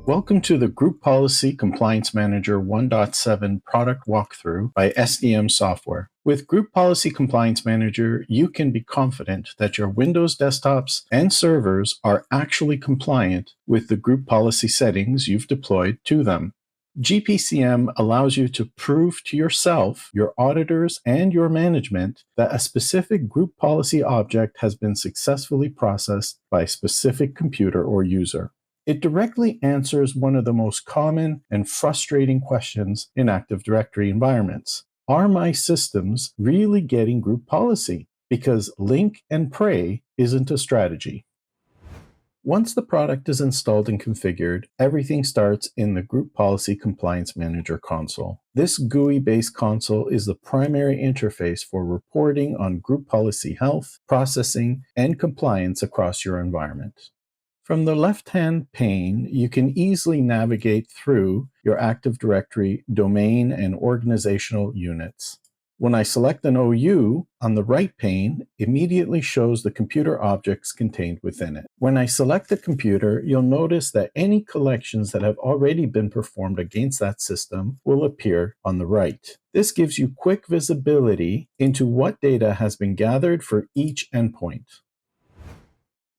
Welcome to the Group Policy Compliance Manager 1.7 product walkthrough by SDM Software. With Group Policy Compliance Manager, you can be confident that your Windows desktops and servers are actually compliant with the group policy settings you've deployed to them. GPCM allows you to prove to yourself, your auditors, and your management that a specific group policy object has been successfully processed by a specific computer or user. It directly answers one of the most common and frustrating questions in Active Directory environments. Are my systems really getting group policy? Because link and pray isn't a strategy. Once the product is installed and configured, everything starts in the Group Policy Compliance Manager console. This GUI-based console is the primary interface for reporting on group policy health, processing, and compliance across your environment. From the left-hand pane, you can easily navigate through your Active Directory domain and organizational units. When I select an OU, on the right pane, immediately shows the computer objects contained within it. When I select a computer, you'll notice that any collections that have already been performed against that system will appear on the right. This gives you quick visibility into what data has been gathered for each endpoint.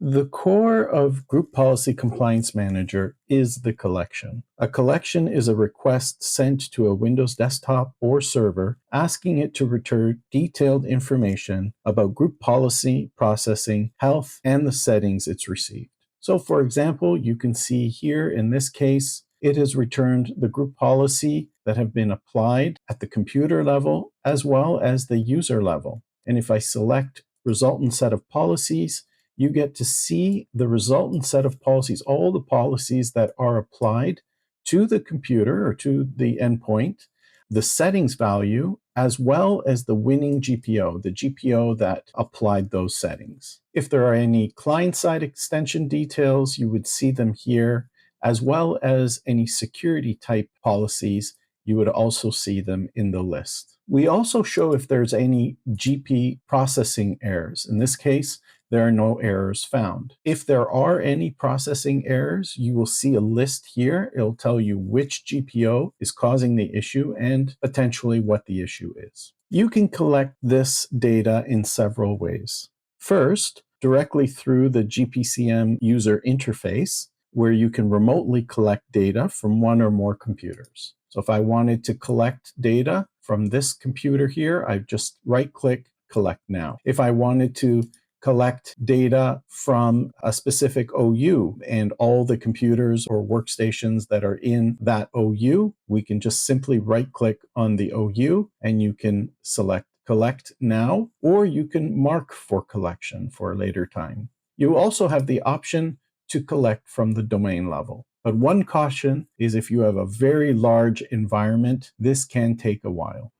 The core of Group Policy Compliance Manager is the collection. A collection is a request sent to a Windows desktop or server asking it to return detailed information about group policy, processing, health, and the settings it's received. So for example, you can see here in this case, it has returned the group policy that have been applied at the computer level as well as the user level. And if I select resultant set of policies, you get to see the resultant set of policies, all the policies that are applied to the computer or to the endpoint, the settings value, as well as the winning GPO, the GPO that applied those settings. If there are any client-side extension details, you would see them here, as well as any security type policies, you would also see them in the list. We also show if there's any GP processing errors. In this case, there are no errors found. If there are any processing errors, you will see a list here. It'll tell you which GPO is causing the issue and potentially what the issue is. You can collect this data in several ways. First, directly through the GPCM user interface, where you can remotely collect data from one or more computers. So if I wanted to collect data from this computer here, I just right-click, collect now. If I wanted to collect data from a specific OU and all the computers or workstations that are in that OU, we can just simply right-click on the OU and you can select collect now, or you can mark for collection for a later time. You also have the option to collect from the domain level. But one caution is if you have a very large environment, this can take a while.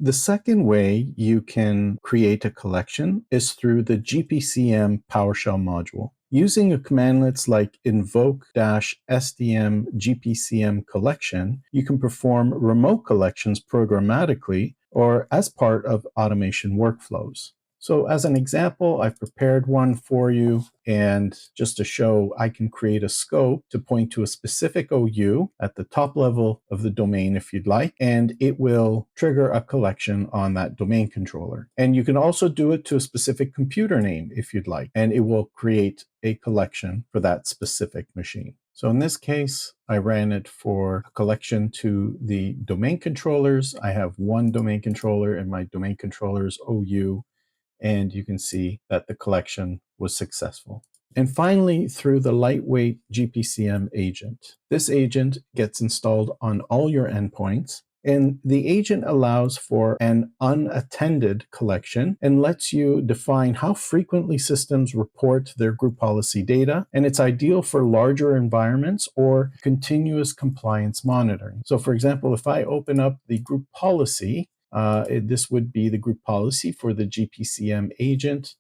The second way you can create a collection is through the GPCM PowerShell module. Using a commandlets like invoke-SDM GPCM collection, you can perform remote collections programmatically or as part of automation workflows. So as an example, I've prepared one for you, and just to show, I can create a scope to point to a specific OU at the top level of the domain if you'd like, and it will trigger a collection on that domain controller. And you can also do it to a specific computer name if you'd like, and it will create a collection for that specific machine. So in this case, I ran it for a collection to the domain controllers. I have one domain controller and my domain controller's OU, and you can see that the collection was successful. And finally, through the lightweight GPCM agent. This agent gets installed on all your endpoints, and the agent allows for an unattended collection and lets you define how frequently systems report their group policy data, and it's ideal for larger environments or continuous compliance monitoring. So for example, if I open up the group policy, this would be the group policy for the GPCM agent.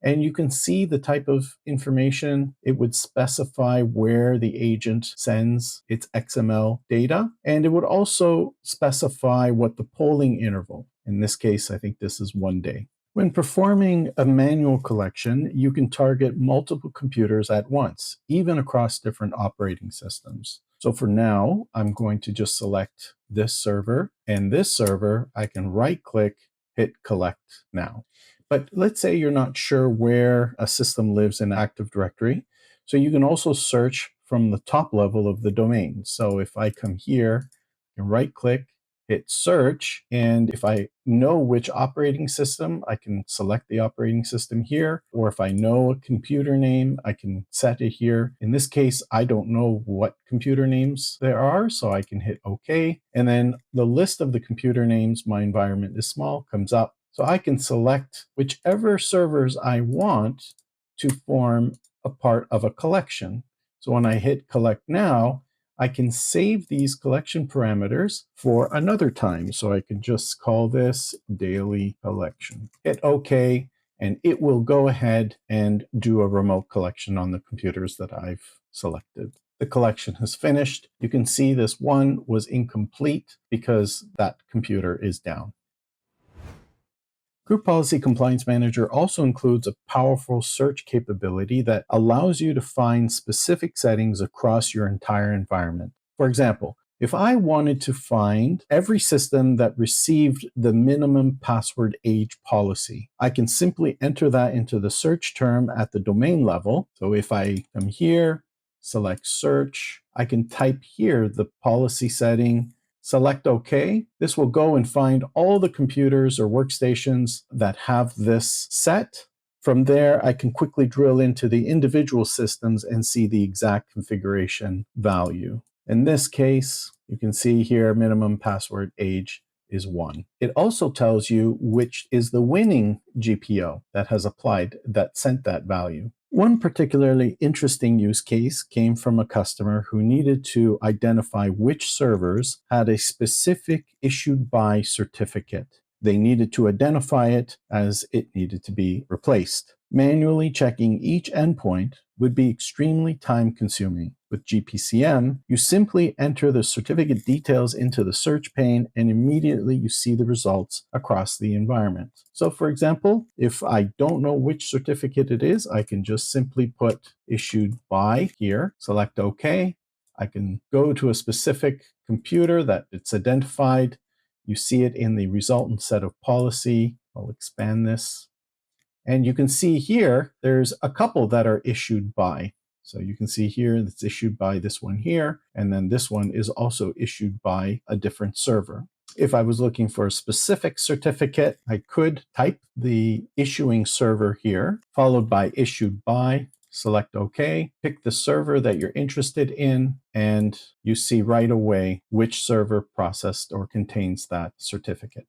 And you can see the type of information. It would specify where the agent sends its XML data. And it would also specify what the polling interval. In this case, I think this is 1 day. When performing a manual collection, you can target multiple computers at once, even across different operating systems. So for now, I'm going to just select this server, and this server, I can right-click, hit Collect Now. But let's say you're not sure where a system lives in Active Directory, so you can also search from the top level of the domain. So if I come here, I can right-click, hit search, and if I know which operating system, I can select the operating system here, or if I know a computer name, I can set it here. In this case, I don't know what computer names there are, so I can hit OK, and then the list of the computer names, my environment is small, comes up. So I can select whichever servers I want to form a part of a collection. So when I hit Collect Now, I can save these collection parameters for another time. So I can just call this daily collection. Hit OK, and it will go ahead and do a remote collection on the computers that I've selected. The collection has finished. You can see this one was incomplete because that computer is down. Group Policy Compliance Manager also includes a powerful search capability that allows you to find specific settings across your entire environment. For example, if I wanted to find every system that received the minimum password age policy, I can simply enter that into the search term at the domain level. So if I come here, select search, I can type here the policy setting, select OK. This will go and find all the computers or workstations that have this set. From there, I can quickly drill into the individual systems and see the exact configuration value. In this case, you can see here minimum password age is 1. It also tells you which is the winning GPO that has applied, that sent that value. One particularly interesting use case came from a customer who needed to identify which servers had a specific issued by certificate. They needed to identify it as it needed to be replaced. Manually checking each endpoint would be extremely time-consuming. With GPCM, you simply enter the certificate details into the search pane and immediately you see the results across the environment. So for example, if I don't know which certificate it is, I can just simply put issued by here, select OK. I can go to a specific computer that it's identified. You see it in the resultant set of policy. I'll expand this. And you can see here, there's a couple that are issued by. So you can see here it's issued by this one here, and then this one is also issued by a different server. If I was looking for a specific certificate, I could type the issuing server here, followed by issued by, select OK, pick the server that you're interested in, and you see right away which server processed or contains that certificate.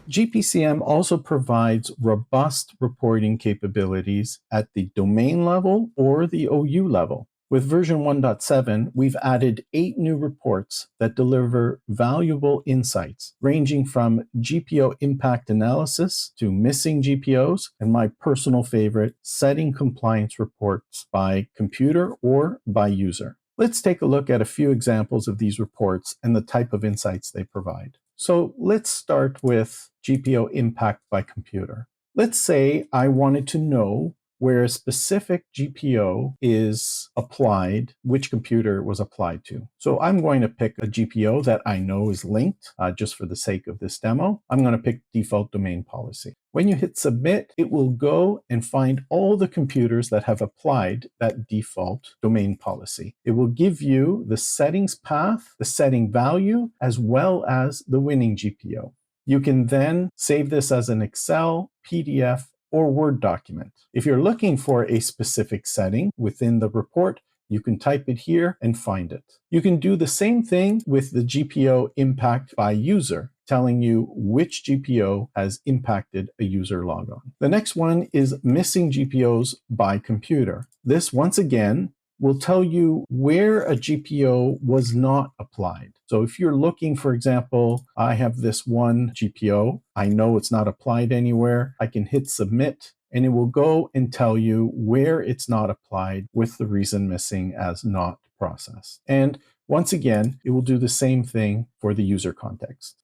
GPCM also provides robust reporting capabilities at the domain level or the OU level. With version 1.7, we've added 8 new reports that deliver valuable insights, ranging from GPO impact analysis to missing GPOs, and my personal favorite, setting compliance reports by computer or by user. Let's take a look at a few examples of these reports and the type of insights they provide. So let's start with GPO impact by computer. Let's say I wanted to know where a specific GPO is applied, which computer was applied to. So I'm going to pick a GPO that I know is linked, just for the sake of this demo. I'm going to pick default domain policy. When you hit submit, it will go and find all the computers that have applied that default domain policy. It will give you the settings path, the setting value, as well as the winning GPO. You can then save this as an Excel, PDF, or Word document. If you're looking for a specific setting within the report, you can type it here and find it. You can do the same thing with the GPO impact by user, telling you which GPO has impacted a user logon. The next one is missing GPOs by computer. This, once again, will tell you where a GPO was not applied. So if you're looking, for example, I have this one GPO, I know it's not applied anywhere, I can hit submit, and it will go and tell you where it's not applied with the reason missing as not processed. And once again, it will do the same thing for the user context.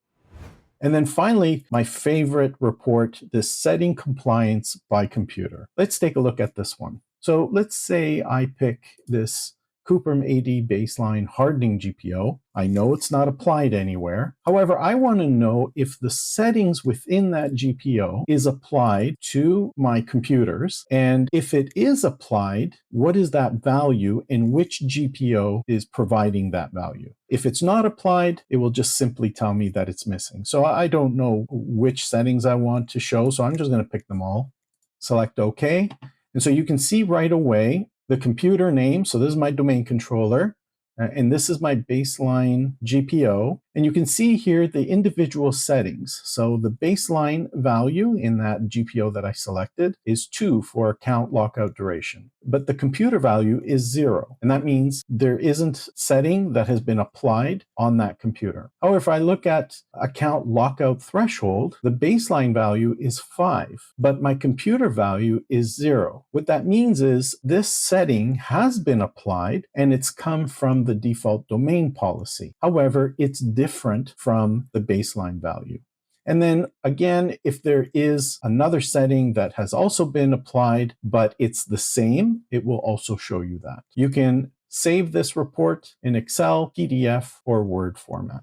And then finally, my favorite report, the setting compliance by computer. Let's take a look at this one. So let's say I pick this Cuprum AD baseline hardening GPO. I know it's not applied anywhere. However, I want to know if the settings within that GPO is applied to my computers. And if it is applied, what is that value and which GPO is providing that value? If it's not applied, it will just simply tell me that it's missing. So I don't know which settings I want to show. So I'm just going to pick them all, select OK. And so you can see right away the computer name. So this is my domain controller. And this is my baseline GPO. And you can see here the individual settings. So the baseline value in that GPO that I selected is 2 for account lockout duration. But the computer value is 0. And that means there isn't setting that has been applied on that computer. However, if I look at account lockout threshold, the baseline value is 5, but my computer value is 0. What that means is this setting has been applied and it's come from the default domain policy. However, it's different from the baseline value. And then again, if there is another setting that has also been applied, but it's the same, it will also show you that. You can save this report in Excel, PDF, or Word format.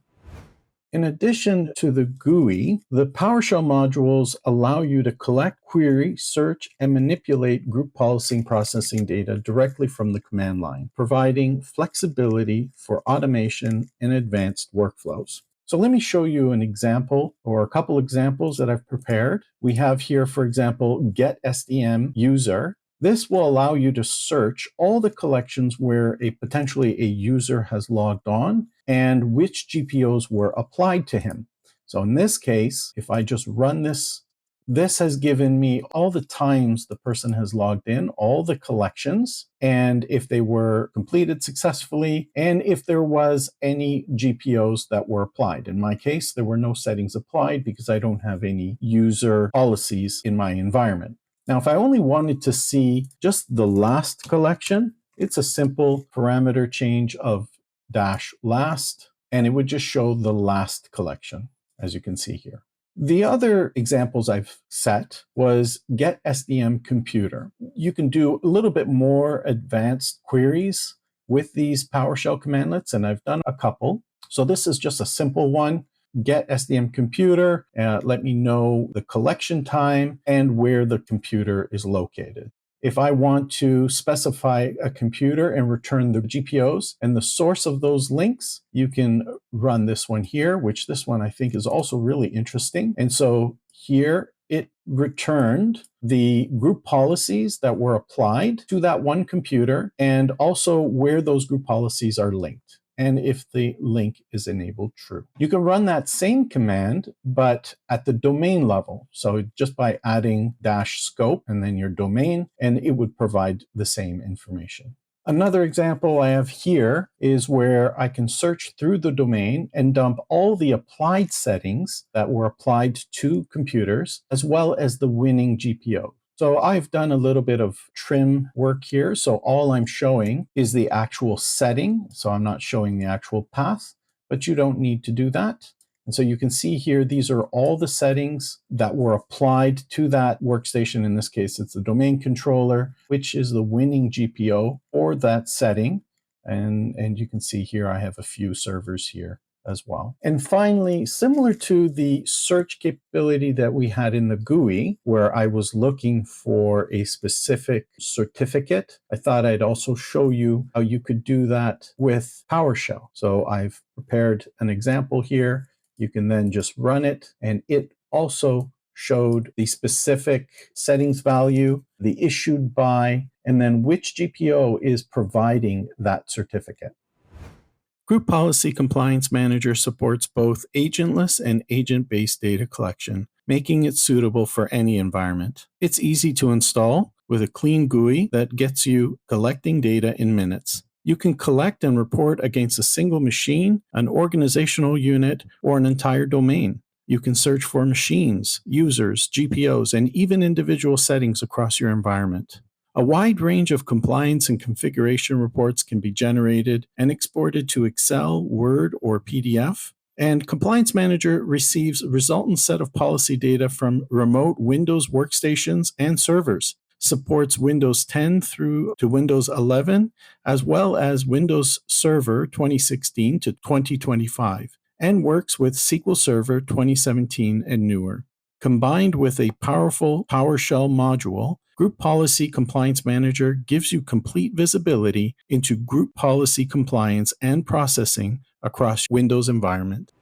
In addition to the GUI, the PowerShell modules allow you to collect, query, search, and manipulate group policy and processing data directly from the command line, providing flexibility for automation and advanced workflows. So let me show you an example or a couple examples that I've prepared. We have here, for example, get SDM user. This will allow you to search all the collections where potentially a user has logged on and which GPOs were applied to him. So in this case, if I just run this, this has given me all the times the person has logged in, all the collections, and if they were completed successfully, and if there was any GPOs that were applied. In my case, there were no settings applied because I don't have any user policies in my environment. Now, if I only wanted to see just the last collection, it's a simple parameter change of -last, and it would just show the last collection, as you can see here. The other examples I've set was get SDM computer. You can do a little bit more advanced queries with these PowerShell commandlets, and I've done a couple. So this is just a simple one. Get SDM computer, let me know the collection time and where the computer is located. If I want to specify a computer and return the GPOs and the source of those links, you can run this one here, which this one I think is also really interesting. And so here it returned the group policies that were applied to that one computer and also where those group policies are linked, and if the link is enabled true. You can run that same command, but at the domain level. So just by adding -scope and then your domain, and it would provide the same information. Another example I have here is where I can search through the domain and dump all the applied settings that were applied to computers, as well as the winning GPO. So I've done a little bit of trim work here. So all I'm showing is the actual setting. So I'm not showing the actual path, but you don't need to do that. And so you can see here, these are all the settings that were applied to that workstation. In this case, it's the domain controller, which is the winning GPO for that setting. And you can see here, I have a few servers here as well. And finally, similar to the search capability that we had in the GUI, where I was looking for a specific certificate, I thought I'd also show you how you could do that with PowerShell. So I've prepared an example here. You can then just run it, and it also showed the specific settings value, the issued by, and then which GPO is providing that certificate. Group Policy Compliance Manager supports both agentless and agent-based data collection, making it suitable for any environment. It's easy to install with a clean GUI that gets you collecting data in minutes. You can collect and report against a single machine, an organizational unit, or an entire domain. You can search for machines, users, GPOs, and even individual settings across your environment. A wide range of compliance and configuration reports can be generated and exported to Excel, Word, or PDF. And Compliance Manager receives resultant set of policy data from remote Windows workstations and servers, supports Windows 10 through to Windows 11, as well as Windows Server 2016 to 2025, and works with SQL Server 2017 and newer. Combined with a powerful PowerShell module, Group Policy Compliance Manager gives you complete visibility into group policy compliance and processing across Windows environment.